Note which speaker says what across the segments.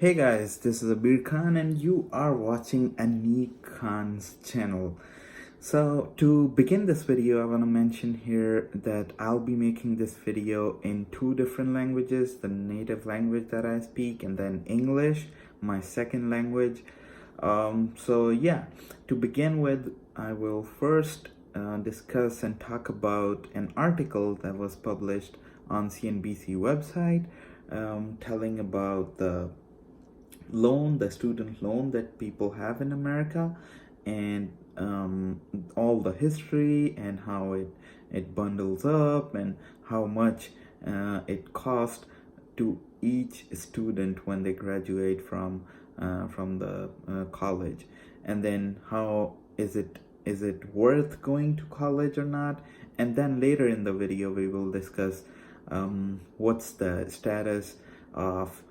Speaker 1: Hey guys, this is Abir Khan and you are watching Anik Khan's channel. So to begin this video, I want to mention here that I'll be making this video in two different languages, the native language that I speak and then English, my second language. So yeah, to begin with, I will first discuss and talk about an article that was published on CNBC website telling about the student loan that people have in America, and all the history and how it bundles up and how much it costs to each student when they graduate from the college, and then how is it worth going to college or not. And then later in the video we will discuss what's the status of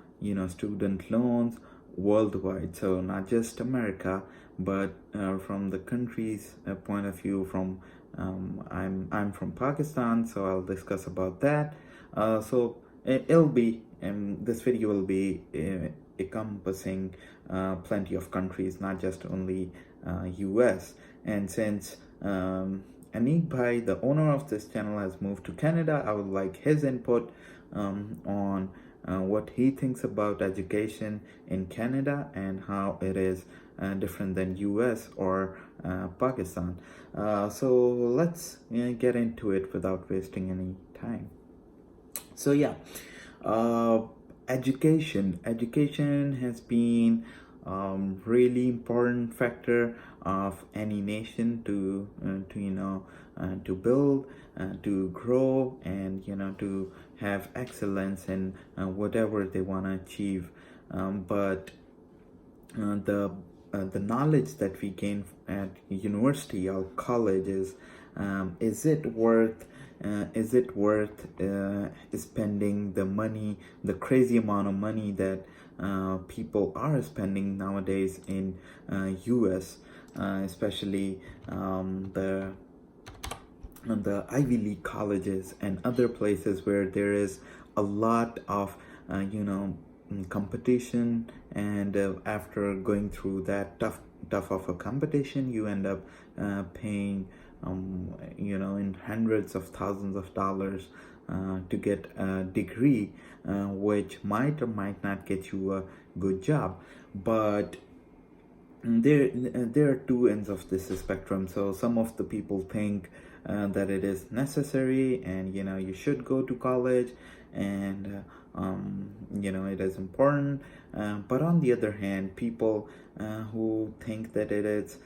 Speaker 1: student loans worldwide, so not just America, but from the country's point of view. From I'm from Pakistan, so I'll discuss about that. So it'll be this video will be encompassing plenty of countries, not just only US. And since Anik Bhai, the owner of this channel, has moved to Canada, I would like his input on what he thinks about education in Canada and how it is different than US or Pakistan. So let's get into it without wasting any time. So yeah, education has been really important factor of any nation to build, to grow, and to have excellence in whatever they want to achieve. But the knowledge that we gain at university or college is it worth spending the money, the crazy amount of money that people are spending nowadays in US, especially the Ivy League colleges and other places where there is a lot of competition, and after going through that tough of a competition, you end up paying in hundreds of thousands of dollars to get a degree, which might or might not get you a good job. But there are two ends of this spectrum. So some of the people think that it is necessary, and you should go to college, and it is important. But on the other hand, people who think that it's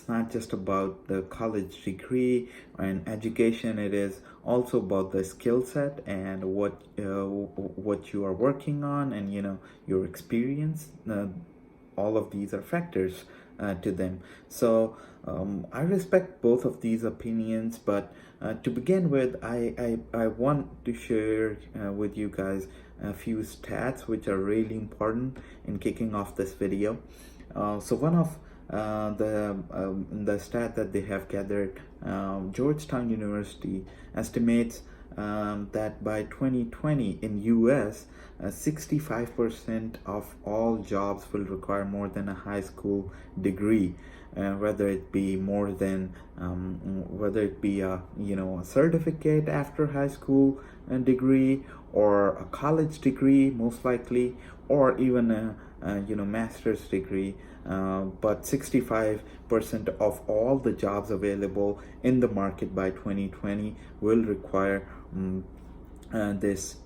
Speaker 1: not just about the college degree and education, it is also about the skill set and what you are working on, and your experience. All of these are factors to them. So I respect both of these opinions, but to begin with, I want to share with you guys a few stats which are really important in kicking off this video. So one of the stat that they have gathered, Georgetown University estimates that by 2020 in US, 65% of all jobs will require more than a high school degree, whether it be a certificate after high school degree, or a college degree, most likely, or even a master's degree. But 65% of all the jobs available in the market by 2020 will require this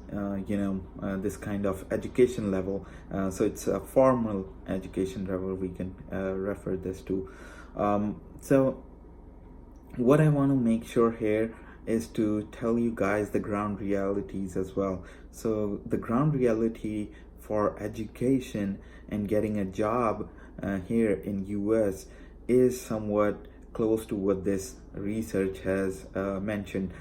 Speaker 1: kind of education level. So it's a formal education level, we can refer this to. So what I want to make sure here is to tell you guys the ground realities as well. So the ground reality for education and getting a job here in US is somewhat close to what this research has mentioned.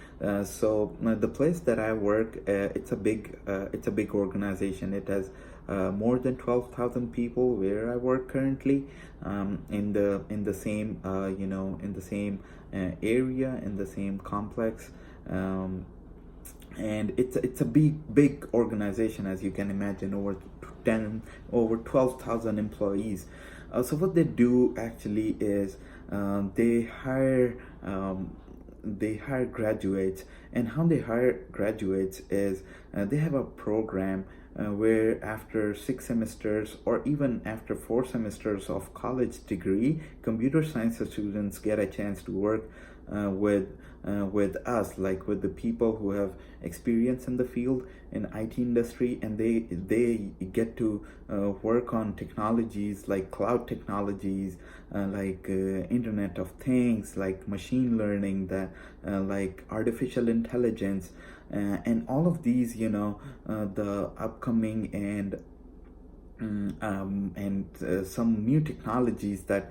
Speaker 1: So the place that I work, it's a big organization. It has more than 12,000 people where I work currently, in the same area, in the same complex. and it's a big organization, as you can imagine, over 12,000 employees. So what they do actually is they hire graduates. And how they hire graduates is they have a program where after 6 semesters or even after 4 semesters of college degree, computer science students get a chance to work with us, like with the people who have experience in the field in IT industry, and they get to work on technologies like cloud technologies, Internet of Things, like machine learning, that like artificial intelligence, and all of these, the upcoming and some new technologies that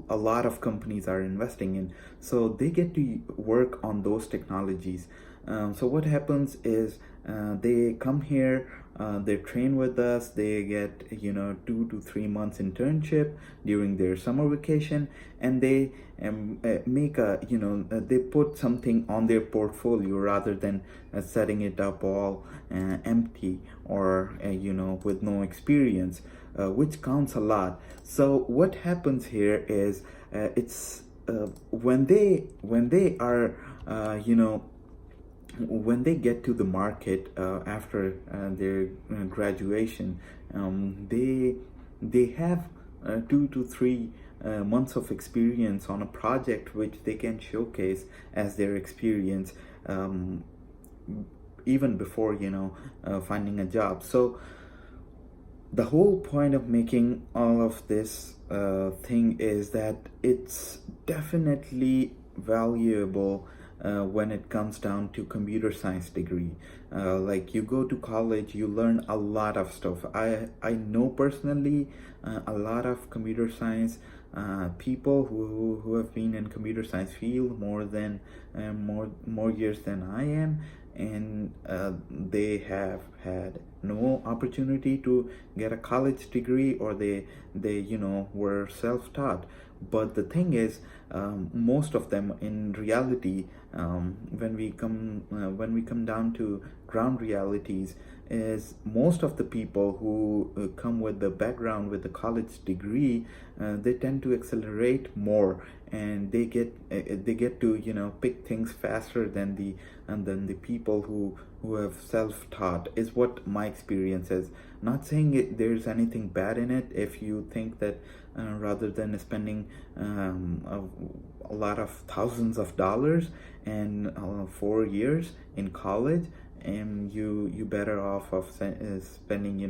Speaker 1: a lot of companies are investing in. So they get to work on those technologies. So what happens is they come here, they train with us, they get 2 to 3 months internship during their summer vacation, and they make they put something on their portfolio rather than setting it up all empty or with no experience, which counts a lot. So what happens here is it's when they are when they get to the market after their graduation, they have 2 to 3 months of experience on a project which they can showcase as their experience, even before finding a job. So the whole point of making all of this thing is that it's definitely valuable when it comes down to computer science degree. Like, you go to college, you learn a lot of stuff. I know personally a lot of computer science people who have been in computer science field more years than I am, and they have had no opportunity to get a college degree, or they were self-taught. But the thing is, most of them in reality, when we come down to ground realities, is most of the people who come with the background with the college degree, they tend to accelerate more, and they get to pick things faster than the people who have self-taught, is what my experience is. Not saying there's anything bad in it if you think that rather than spending a lot of thousands of dollars and 4 years in college, and you better off of spending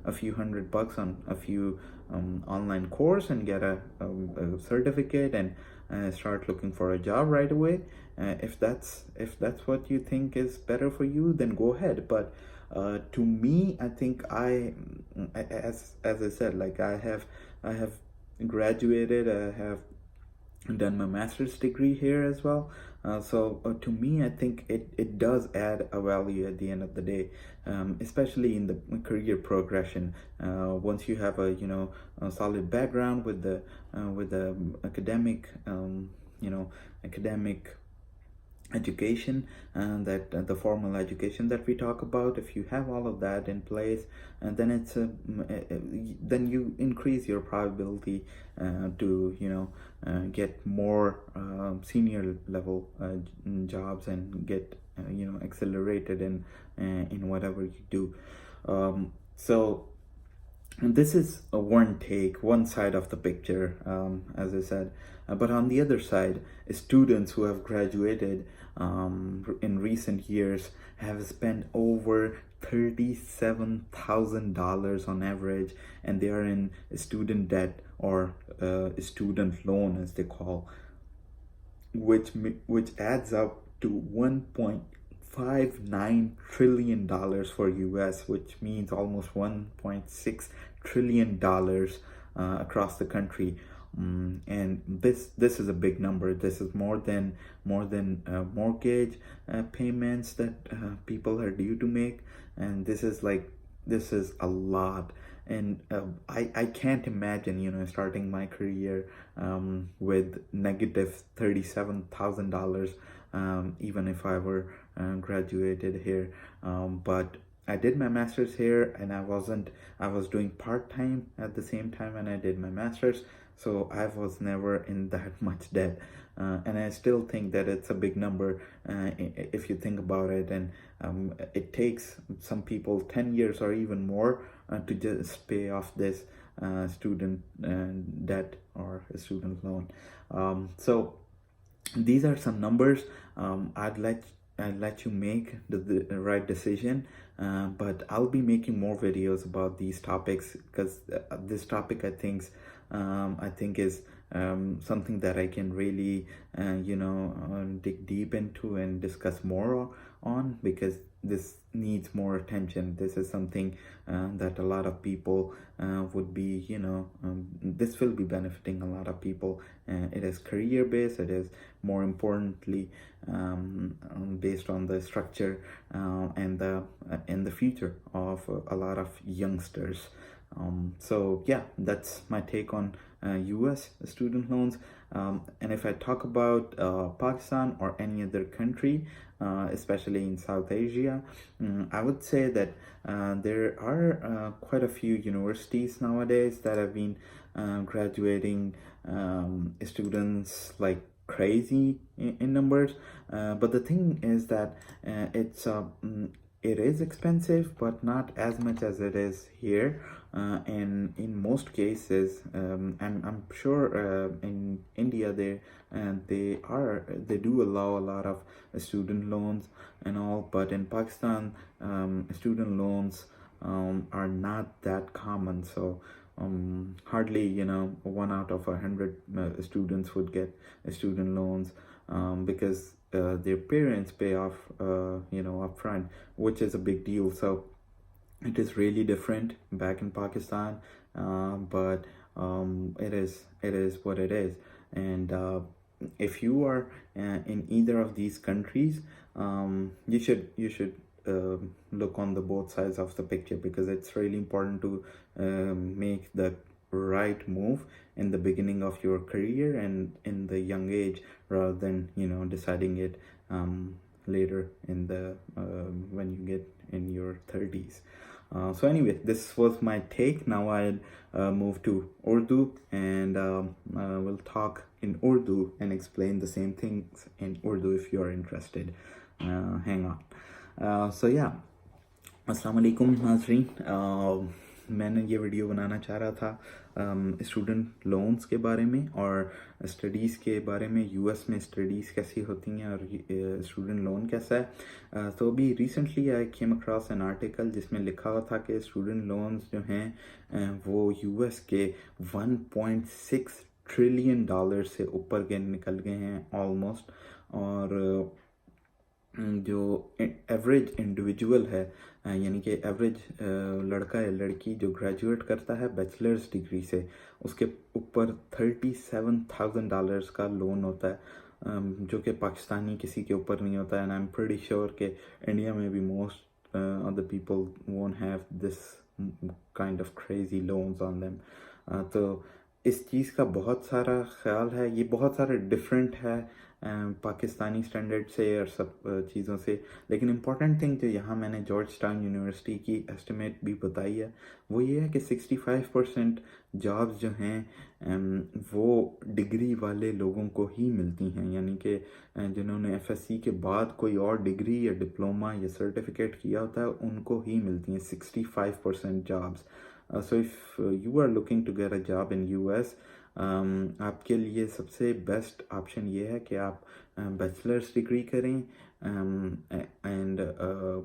Speaker 1: a few $100 on a few online course and get a certificate and start looking for a job right away. If that's what you think is better for you, then go ahead. But to me, I think as I said, like, I have graduated, I have done my master's degree here as well. So to me, I think it does add a value at the end of the day, especially in the career progression. Once you have a solid background with the academic academic education, and that the formal education that we talk about, if you have all of that in place, and then then you increase your probability to get more senior level jobs, and get accelerated in whatever you do. So this is one side of the picture, as I said. But on the other side, students who have graduated in recent years have spent over $37,000 on average, and they are in student debt, or student loan as they call, which adds up to $1.59 trillion for US, which means almost $1.6 trillion across the country. And this is a big number. This is more than mortgage payments that people are due to make, and this is a lot. And I can't imagine starting my career with negative $37,000 even if I were graduated here. But I did my master's here, and I was doing part-time at the same time when I did my master's, so I was never in that much debt. And I still think that it's a big number if you think about it. And it takes some people 10 years or even more to just pay off this student debt or a student loan. So these are some numbers. I'd let you make the right decision, but I'll be making more videos about these topics, because this topic I think is something that I can really dig deep into and discuss more on, because this needs more attention. This is something that a lot of people would be, this will be benefiting a lot of people. It is career based. It is more importantly based on the structure and the future of a lot of youngsters. So yeah, that's my take on US student loans. And if I talk about Pakistan or any other country, especially in South Asia, I would say that there are quite a few universities nowadays that have been graduating students like crazy in numbers. But the thing is that it is expensive, but not as much as it is here. And in most cases, and I'm sure in India they do allow a lot of student loans and all, but in Pakistan, student loans are not that common. So hardly 1 out of 100 students would get student loans, because their parents pay off upfront, which is a big deal. So it is really different back in Pakistan, but it is what it is. And if you are in either of these countries, you should look on the both sides of the picture, because it's really important to make the right move in the beginning of your career and in the young age, rather than deciding it later in the when you get in your 30s. So anyway, this was my take. Now I'll move to Urdu, and we'll talk in Urdu and explain the same things in Urdu if you're interested. Hang on. So yeah, अस्सलाम वालेकुम नाज़रीन। मैंने ये video बनाना चाह रहा था student loans के बारे में और स्टडीज़ के बारे में, यूएस में स्टडीज़ कैसी होती हैं और स्टूडेंट लोन कैसा है। तो अभी recently I came across an article जिसमें लिखा हुआ था कि स्टूडेंट लोन्स जो हैं वो यूएस के 1.6 ट्रिलियन डॉलर से ऊपर के निकल गए हैं ऑलमोस्ट। और जो एवरेज इंडिविजुअल है, यानी कि एवरेज लड़का या लड़की जो ग्रेजुएट करता है बैचलर्स डिग्री से, उसके ऊपर $37,000 का लोन होता है, जो कि पाकिस्तानी किसी के ऊपर नहीं होता है। And I am pretty sure कि इंडिया में भी most of the people won't have this kind of crazy loans on them. तो इस चीज़ का बहुत सारा ख्याल है, ये बहुत सारा डिफरेंट है पाकिस्तानी स्टैंडर्ड से और सब चीज़ों से। लेकिन इम्पॉर्टेंट थिंग जो यहाँ मैंने जॉर्ज टाउन यूनिवर्सिटी की एस्टिमेट भी बताई है वो ये है कि 65% जॉब्स जो हैं वो डिग्री वाले लोगों को ही मिलती हैं, यानी कि जिन्होंने एफएससी के बाद कोई और डिग्री या डिप्लोमा या सर्टिफिकेट किया होता है उनको ही मिलती हैं 65% jobs. So if you are looking to get a job in US, आपके लिए सबसे बेस्ट ऑप्शन ये है कि आप बैचलर्स डिग्री करें एंड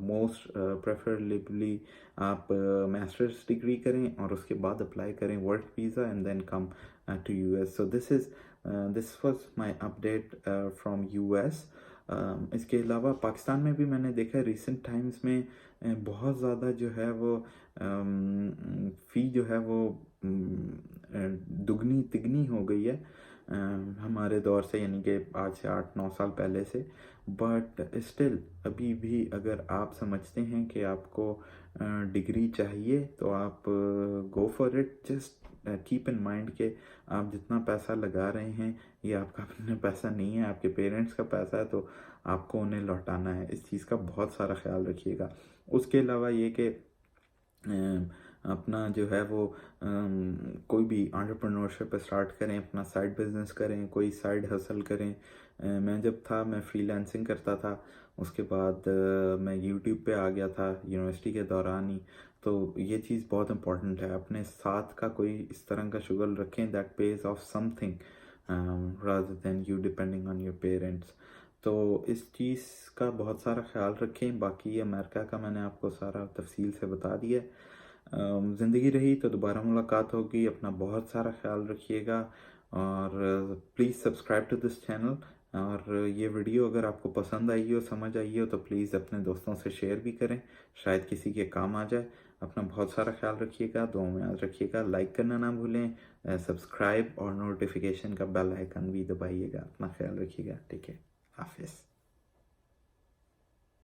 Speaker 1: मोस्ट प्रेफरेबली आप मास्टर्स डिग्री करें और उसके बाद अप्लाई करें work visa and then come to US. So this was my update from US. इसके अलावा पाकिस्तान में भी मैंने देखा रिसेंट टाइम्स में बहुत ज़्यादा जो है वो फ़ी जो है वो दुगनी तिगनी हो गई है हमारे दौर से, यानी कि आज से 8-9 साल पहले से। बट स्टिल अभी भी अगर आप समझते हैं कि आपको डिग्री चाहिए तो आप go for it. Just keep in mind के आप जितना पैसा लगा रहे हैं ये आपका अपना पैसा नहीं है, आपके पेरेंट्स का पैसा है, तो आपको उन्हें लौटाना है। इस चीज़ का बहुत सारा ख्याल रखिएगा। उसके अलावा ये कि अपना जो है वो कोई भी एंटरप्रेन्योरशिप स्टार्ट करें, अपना साइड बिजनेस करें, कोई साइड हसल करें। मैं जब था मैं फ्रीलांसिंग करता था, उसके बाद मैं यूट्यूब पे आ गया था यूनिवर्सिटी के दौरान ही। तो ये चीज़ बहुत इंपॉर्टेंट है, अपने साथ का कोई इस तरह का शुगल रखें that page of something rather than you depending on your parents. तो इस चीज़ का बहुत सारा ख्याल रखें। बाकी अमेरिका का मैंने आपको सारा तफसील से बता दिया। ज़िंदगी रही तो दोबारा मुलाकात होगी। अपना बहुत सारा ख्याल रखिएगा और please subscribe to this channel. और ये वीडियो अगर आपको पसंद आई हो, समझ आई हो, तो प्लीज़ अपने दोस्तों से शेयर भी करें, शायद किसी के काम आ जाए। अपना बहुत सारा ख्याल रखिएगा, दुआ में याद रखिएगा, लाइक करना ना भूलें, सब्सक्राइब और नोटिफिकेशन का बेल आइकन भी दबाइएगा। अपना ख्याल रखिएगा। ठीक है, हाफिज़।